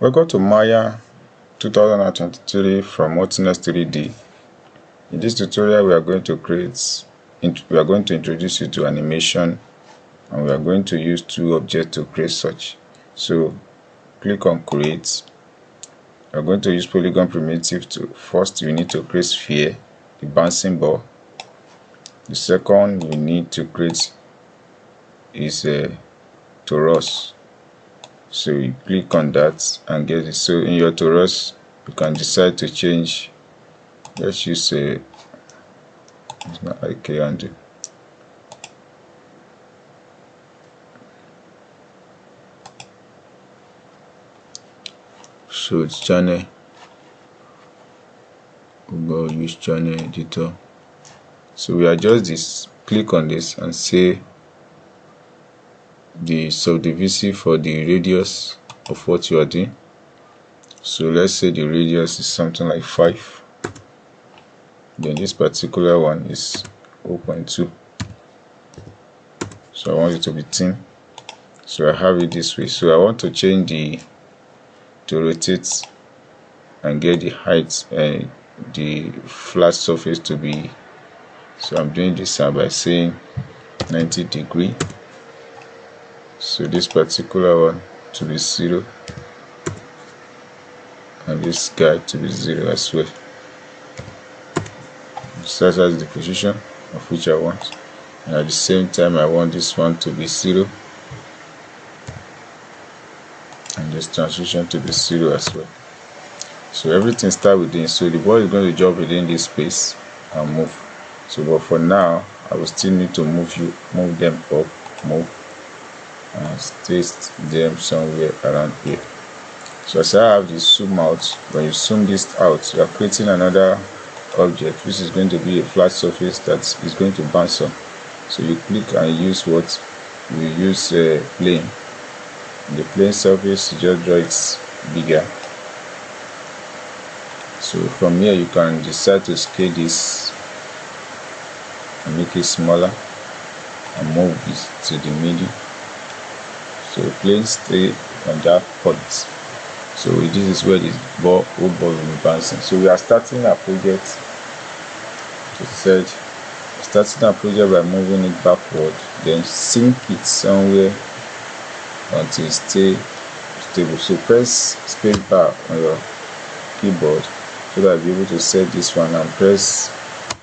Welcome to Maya 2023 from Hotness 3D. In this tutorial, we are going to introduce you to animation, and we are going to use two objects to create such. So click on create. We are going to use polygon primitive to first we need to create sphere, the bouncing ball. The second we need to create is a torus. So you click on that and get it. So in your torus, you can decide to change. Let's use it's not IK undo. So it's channel. We'll go use channel editor. So we adjust this. Click on this and say the subdivisive for the radius of what you are doing. So let's say the radius is something like 5. Then this particular one is 0.2. So I want it to be thin. So I have it this way. So I want to change to rotate and get the height and the flat surface to be. So I'm doing this by saying 90 degree. So this particular one to be 0 and this guy to be 0 as well. Such as the position of which I want, and at the same time I want this one to be 0 and this transition to be 0 as well. So everything starts within. So the ball is going to jump within this space and move. So but for now I will still need to move them up, and place them somewhere around here. So as I have this zoom out, when you zoom this out, you are creating another object which is going to be a flat surface that is going to bounce on. So you click and use what you use plane. The plane surface, you just draw it bigger. So from here you can decide to scale this and make it smaller and move it to the middle. So plane stay on that point. So this is where this whole ball will be bouncing. So we are starting our project by moving it backward, then sink it somewhere until it stay stable. So press spacebar on your keyboard so that you'll be able to set this one, and press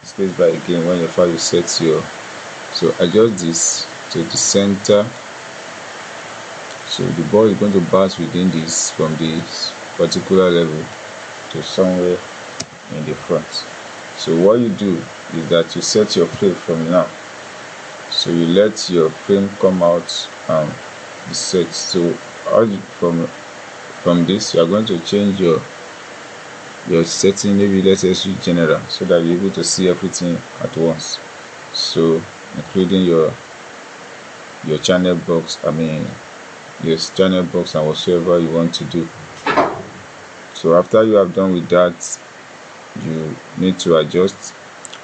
spacebar again when your file set your. So adjust this to the center. So the ball is going to bounce within this from this particular level to somewhere in the front. So what you do is that you set your frame from now. So you let your frame come out and be set. So from this you are going to change your setting, maybe let's say general, so that you're able to see everything at once. So including your channel box, yes, channel box and whatsoever you want to do. So after you have done with that, you need to adjust.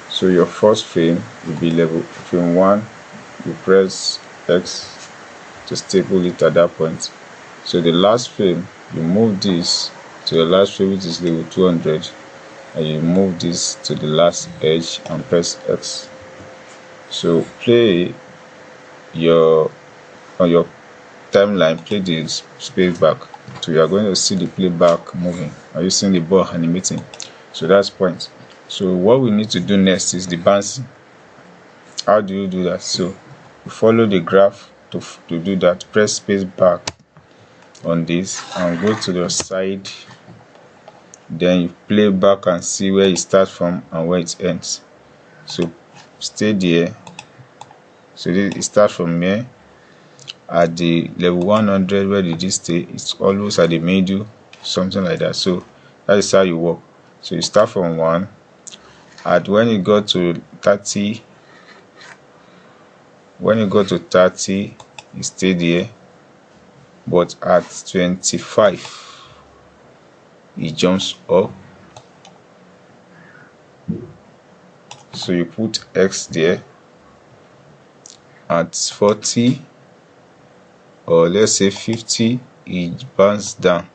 So your first frame will be level frame 1. You press X to staple it at that point. So the last frame, you move this to the last frame, which is level 200, and you move this to the last edge and press X. So play on your timeline, play the space back. So you are going to see the playback moving. Are you seeing the ball animating? So that's point. So what we need to do next is the bouncing. How do you do that? So you follow the graph to do that. Press space back on this and go to the side. Then you play back and see where it starts from and where it ends. So stay there. So it starts from here at the level 100. Where did it stay? It's always at the middle, something like that. So that is how you work. So you start from 1, and when you go to 30, you stay there, but at 25 it jumps up. So you put X there. At 40, or let's say 50, it bounces down.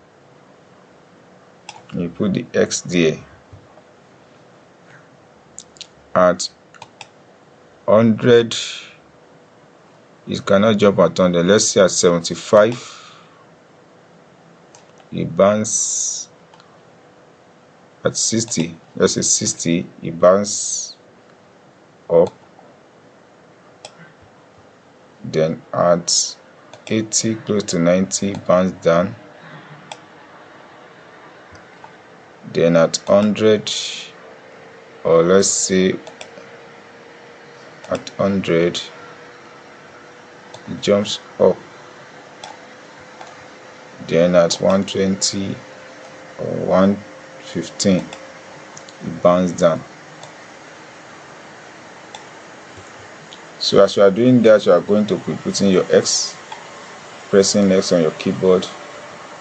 You put the X there. At 100, it cannot jump at 100. Let's say at 75, it bounce. At 60, let's say 60, it bounce up. Then at 80, close to 90, bounce down. Then at 100, or let's say at 100, it jumps up. Then at 120 or 115, it bounces down. So as you are doing that, you are going to be putting your X, pressing X on your keyboard.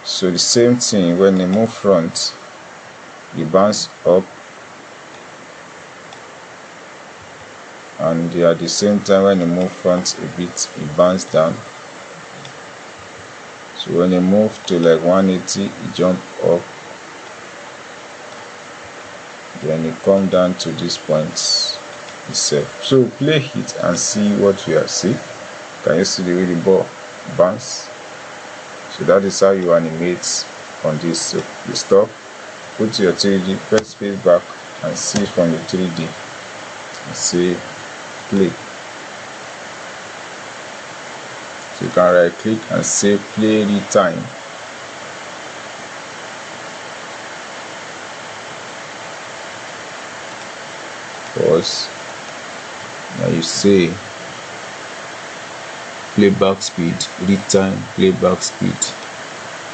So the same thing, when you move front, you bounce up, and at the same time when you move front a bit, it bounce down. So when you move to like 180, you jump up, then you come down to this point itself. So play it and see what you are seeing. Can you see the way the ball bounce? So that is how you animate on this. So you stop, put your 3D, press space back and see from the 3D and say play. So you can right click and say play retime. Pause. Now you say playback speed, retime, playback speed.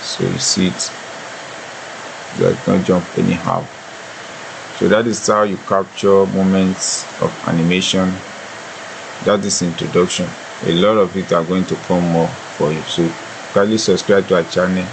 So you see it, you can't jump anyhow. So that is how you capture moments of animation. That is introduction. A lot of it are going to come more for you. So kindly subscribe to our channel